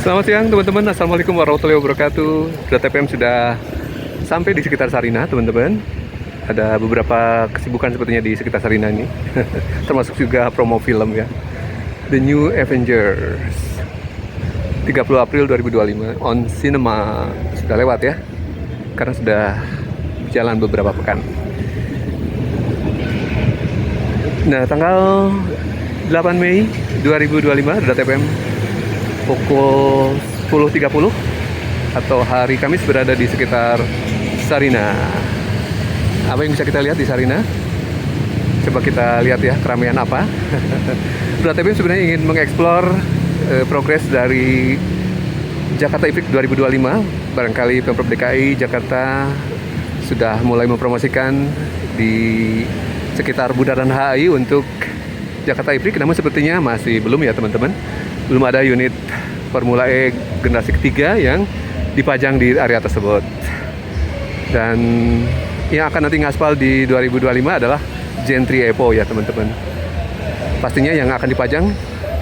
Selamat siang teman-teman, Assalamualaikum warahmatullahi wabarakatuh. TPM sudah sampai di sekitar Sarinah teman-teman. Ada beberapa kesibukan sepertinya di sekitar Sarinah ini. Termasuk juga promo film ya, The New Avengers, 30 April 2025 on cinema. Sudah lewat ya, karena sudah berjalan beberapa pekan. Nah, tanggal 8 Mei 2025 TPM pukul 10.30 atau hari Kamis berada di sekitar Sarinah. Apa yang bisa kita lihat di Sarinah? Coba kita lihat ya, keramaian apa. TPM sebenarnya ingin mengeksplor progres dari Jakarta Ifrik 2025. Barangkali Pemprov DKI Jakarta sudah mulai mempromosikan di sekitar Bundaran HI untuk Jakarta Ifrik, namun sepertinya masih belum ya teman-teman. Belum ada unit Formula E generasi ketiga yang dipajang di area tersebut. Dan yang akan nanti ngaspal di 2025 adalah Gen3 Evo ya teman-teman. Pastinya yang akan dipajang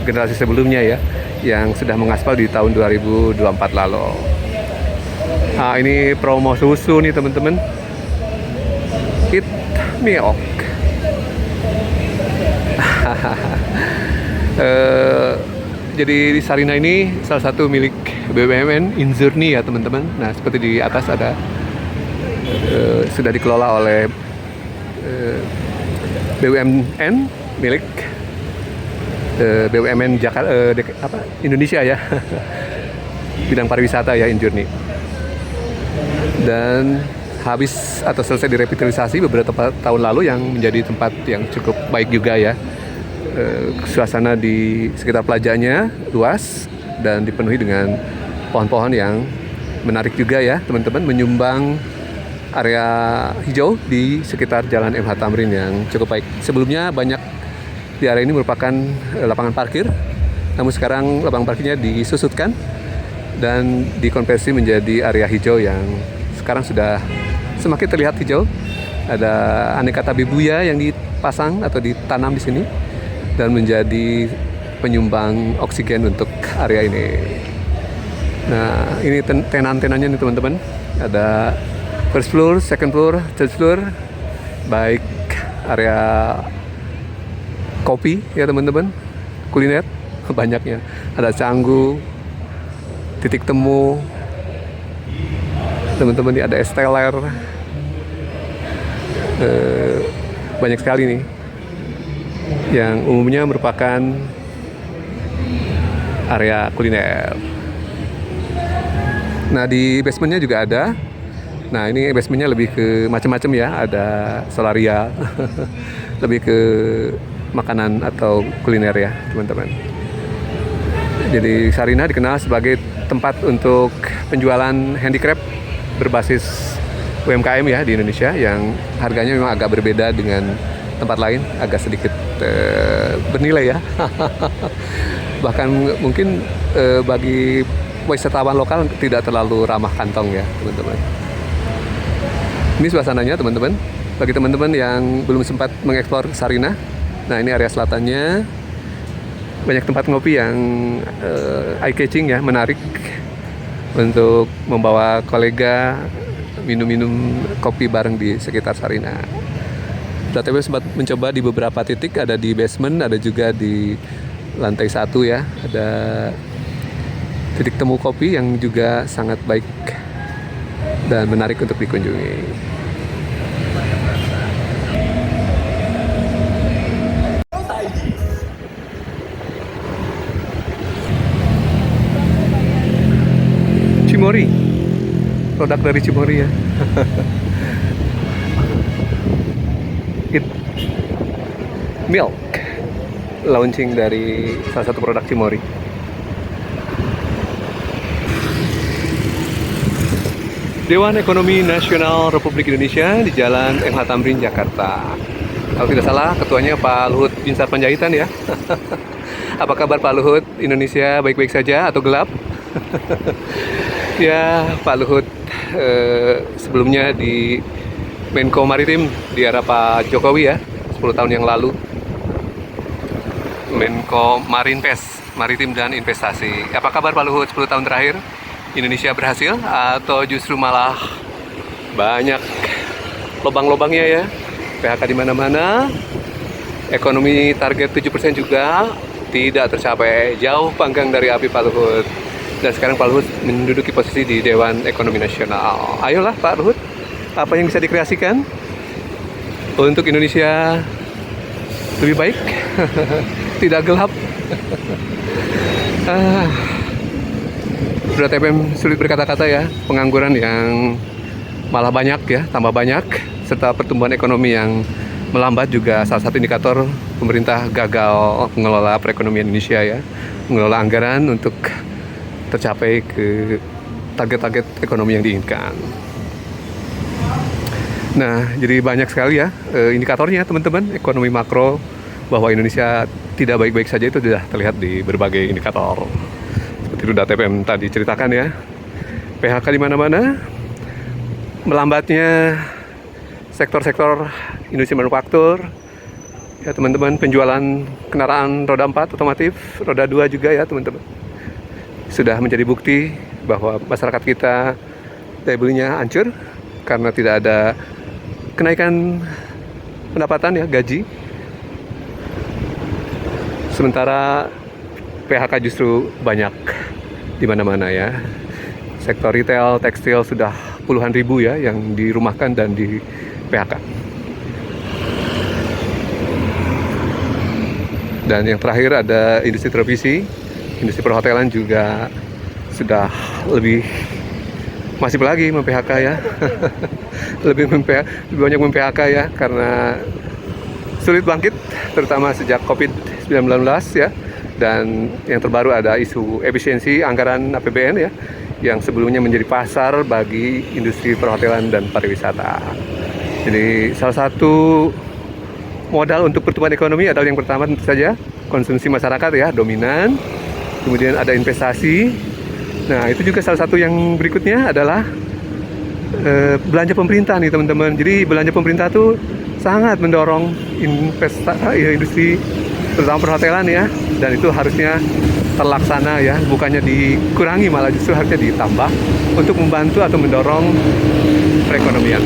generasi sebelumnya ya, yang sudah mengaspal di tahun 2024 lalu. Nah, ini promo susu nih teman-teman. Eat milk. Jadi di Sarinah ini salah satu milik BUMN Inzurni ya teman-teman. Nah, seperti di atas ada sudah dikelola oleh BUMN milik BUMN Jakarta Indonesia ya. Bidang pariwisata ya Inzurni. Dan habis atau selesai direvitalisasi beberapa tahun lalu, yang menjadi tempat yang cukup baik juga ya. Suasana di sekitar plazanya luas dan dipenuhi dengan pohon-pohon yang menarik juga ya teman-teman, menyumbang area hijau di sekitar Jalan MH Tamrin yang cukup baik. Sebelumnya banyak di area ini merupakan lapangan parkir, namun sekarang lapangan parkirnya disusutkan dan dikonversi menjadi area hijau yang sekarang sudah semakin terlihat hijau. Ada aneka tabebuya yang dipasang atau ditanam di sini dan menjadi penyumbang oksigen untuk area ini. Nah, ini tenan-tenannya nih teman-teman. Ada first floor, second floor, third floor. Baik area kopi ya teman-teman, kuliner banyaknya. Ada canggu, titik temu. Teman-teman, ini ada esteller. Banyak sekali nih, yang umumnya merupakan area kuliner. Nah, di basementnya juga ada. Nah, ini basementnya lebih ke macam-macam ya. Ada solaria, lebih ke makanan atau kuliner ya teman-teman. Jadi Sarinah dikenal sebagai tempat untuk penjualan handicraft berbasis UMKM ya di Indonesia, yang harganya memang agak berbeda dengan tempat lain, agak sedikit bernilai ya. Bahkan mungkin bagi wisatawan lokal tidak terlalu ramah kantong ya teman-teman. Ini suasananya teman-teman. Bagi teman-teman yang belum sempat mengeksplor Sarinah, nah ini area selatannya, banyak tempat ngopi yang eye catching ya, menarik untuk membawa kolega minum-minum kopi bareng di sekitar Sarinah. TPM sempat mencoba di beberapa titik, ada di basement, ada juga di lantai 1 ya. Ada titik temu kopi yang juga sangat baik dan menarik untuk dikunjungi. Cimory, produk dari Cimory ya. It Milk, launching dari salah satu produk Cimory. Dewan Ekonomi Nasional Republik Indonesia di Jalan MH Tamrin, Jakarta. Kalau tidak salah, ketuanya Pak Luhut Binsar Panjaitan ya. Apa kabar Pak Luhut? Indonesia baik-baik saja atau gelap? Ya, Pak Luhut sebelumnya di Menko Maritim di era Pak Jokowi ya, 10 tahun yang lalu. Menko Marinpes. maritim dan investasi. Apa kabar Pak Luhut 10 tahun terakhir? Indonesia berhasil atau justru malah banyak lubang-lubangnya ya? PHK di mana-mana, ekonomi target 7% juga tidak tercapai, jauh panggang dari api Pak Luhut. Dan sekarang Pak Luhut menduduki posisi di Dewan Ekonomi Nasional. Ayolah Pak Luhut, apa yang bisa dikreasikan untuk Indonesia lebih baik, tidak gelap. Sudah TPM sulit berkata-kata ya, pengangguran yang malah banyak ya, tambah banyak, serta pertumbuhan ekonomi yang melambat juga salah satu indikator pemerintah gagal mengelola perekonomian Indonesia ya, mengelola anggaran untuk tercapai ke target-target ekonomi yang diinginkan. Nah, jadi banyak sekali ya indikatornya teman-teman, ekonomi makro bahwa Indonesia tidak baik-baik saja itu sudah terlihat di berbagai indikator. Seperti itu data TPM tadi ceritakan ya. PHK di mana-mana, melambatnya sektor-sektor industri manufaktur, ya teman-teman, penjualan kendaraan roda 4 otomotif, roda 2 juga ya teman-teman. Sudah menjadi bukti bahwa masyarakat kita daya belinya hancur karena tidak ada kenaikan pendapatan ya, gaji. Sementara PHK justru banyak di mana-mana ya. Sektor retail, tekstil sudah puluhan ribu ya yang dirumahkan dan di PHK. Dan yang terakhir ada industri televisi, industri perhotelan juga sudah lebih masif lagi mem-PHK ya. lebih banyak mem-PHK ya karena sulit bangkit terutama sejak COVID-19 ya. Dan yang terbaru ada isu efisiensi anggaran APBN ya, yang sebelumnya menjadi pasar bagi industri perhotelan dan pariwisata. Jadi salah satu modal untuk pertumbuhan ekonomi adalah yang pertama tentu saja konsumsi masyarakat ya, dominan. Kemudian ada investasi. Nah, itu juga salah satu yang berikutnya adalah belanja pemerintah nih teman-teman. Jadi belanja pemerintah tuh sangat mendorong industri terutama perhotelan ya, dan itu harusnya terlaksana ya, bukannya dikurangi, malah justru harusnya ditambah untuk membantu atau mendorong perekonomian.